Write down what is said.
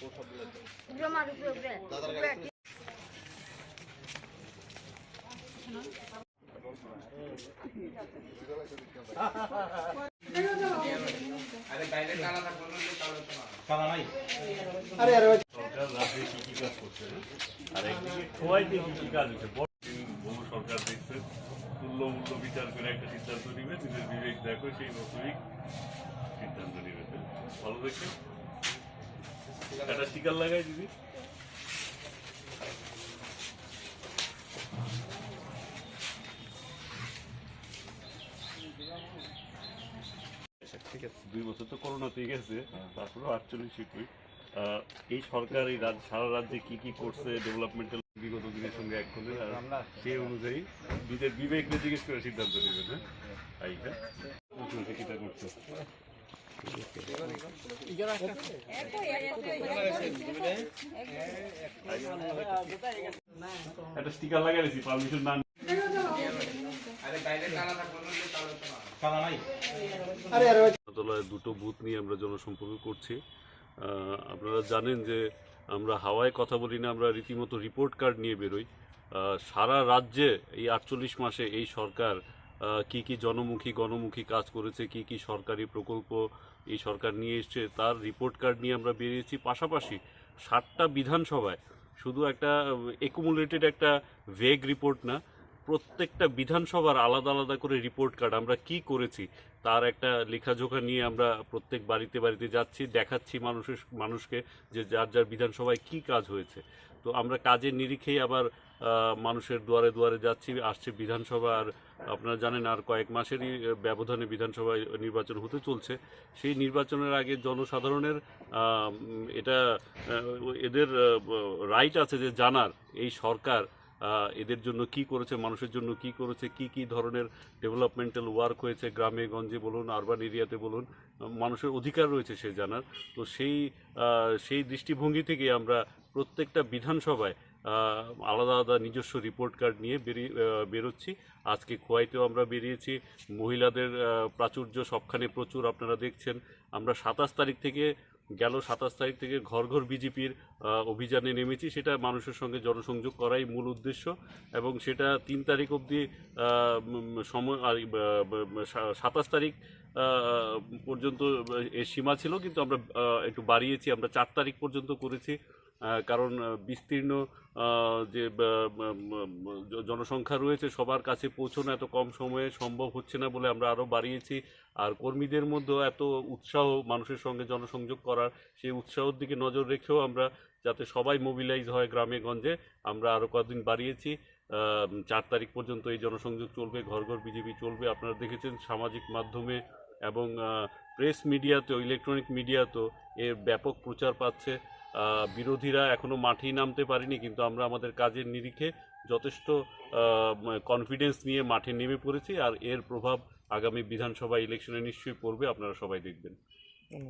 সরকার রাজ্যে কি কি কাজ করছে আর একদিকে খোয়াইতে কি কি কাজ হচ্ছে বহু সরকার দেখছে তুল্য মূল্য বিচার করে একটা সিদ্ধান্ত নিবে, নিজের বিবেক দেখো সেই মতোই সিদ্ধান্ত নিবে। ভালো দেখে একটা স্টিকার লাগাই দিবি। ঠিক আছে, 2 বছর তো করোনাতে গেছে, তারপরে 48 এই সরকার এই সারা রাজ্যে কি কি করছে ডেভেলপমেন্টাল বিগত দিনের সঙ্গে এক করলে সেই অনুযায়ী নিজের বিবেক জিজ্ঞেস করে সিদ্ধান্ত নেবেন। হ্যাঁ কিটা করছে একটা স্টিকার লাগাই দিয়েছি পারমিশন না। দুটো বুথ নিয়ে আমরা জনসম্পর্ক করছি। আপনারা জানেন যে আমরা হাওয়ায় কথা বলি না, আমরা রীতিমতো রিপোর্ট কার্ড নিয়ে বেরোই। সারা রাজ্যে এই 48 মাসে এই সরকার কি কি গণমুখী কাজ করেছে, কি কি সরকারি প্রকল্প এই সরকার নিয়ে এসছে তার রিপোর্ট কার্ড নিয়ে আমরা বেরিয়েছি। পাশাপাশি 7টা বিধানসভায় শুধু একটা একুমুলেটেড একটা ভেগ রিপোর্ট না, প্রত্যেকটা বিধানসভার আলাদা আলাদা করে রিপোর্ট কার্ড আমরা কি করেছি তার একটা লেখাজোখা নিয়ে আমরা প্রত্যেক বাড়িতে বাড়িতে যাচ্ছি, দেখাচ্ছি মানুষকে যে যার যার বিধানসভায় কি কাজ হয়েছে। তো আমরা কাজের নিরিখেই আবার মানুষের দুয়ারে দুয়ারে যাচ্ছি। আসছে বিধানসভা, আর আপনারা জানেন আর কয়েক মাসেরই ব্যবধানে বিধানসভায় নির্বাচন হতে চলছে। সেই নির্বাচনের আগে জনসাধারণের এটা এদের রাইট আছে যে জানার এই সরকার এদের জন্য কি করেছে, মানুষের জন্য কি করেছে, কি কি ধরনের ডেভেলপমেন্টাল ওয়ার্ক হয়েছে গ্রামে গঞ্জে বলুন, আরবান এরিয়াতে বলুন, মানুষের অধিকার রয়েছে সে জানার। তো সেই দৃষ্টিভঙ্গি থেকে আমরা প্রত্যেকটা বিধানসভায় আলাদা আলাদা নিজস্ব রিপোর্ট কার্ড নিয়ে বেরোচ্ছি। আজকে খোয়াইতেও আমরা বেরিয়েছি, মহিলাদের প্রাচুর্য সবখানে প্রচুর, আপনারা দেখছেন। আমরা 27 তারিখ থেকে ঘর ঘর বিজেপির অভিযানে নেমেছি। সেটা মানুষের সঙ্গে জনসংযোগ করাই মূল উদ্দেশ্য, এবং সেটা 3 তারিখ অবধি সময়, 27 তারিখ পর্যন্ত এর সীমা ছিল, কিন্তু আমরা একটু বাড়িয়েছি, আমরা 4 তারিখ পর্যন্ত করেছি। কারণ বিস্তীর্ণ যে জনসংখ্যা রয়েছে সবার কাছে পৌঁছানো এত কম সময়ে সম্ভব হচ্ছে না বলে আমরা আরও বাড়িয়েছি। আর কর্মীদের মধ্যেও এত উৎসাহ মানুষের সঙ্গে জনসংযোগ করার, সেই উৎসাহের দিকে নজর রেখেও আমরা যাতে সবাই মোবিলাইজ হয় গ্রামে গঞ্জে, আমরা আরও কয়েকদিন বাড়িয়েছি। 4 তারিখ পর্যন্ত এই জনসংযোগ চলবে, ঘর ঘর বিজেপি চলবে। আপনারা দেখেছেন সামাজিক মাধ্যমে এবং প্রেস মিডিয়াতেও, ইলেকট্রনিক মিডিয়াতেও এর ব্যাপক প্রচার পাচ্ছে। বিরোধীরা এখনও মাঠেই নামতে পারেনি, কিন্তু আমরা আমাদের কাজের নিরিখে যথেষ্ট কনফিডেন্স নিয়ে মাঠে নেমে পড়েছি। আর এর প্রভাব আগামী বিধানসভা ইলেকশনে নিশ্চয়ই পড়বে, আপনারা সবাই দেখবেন।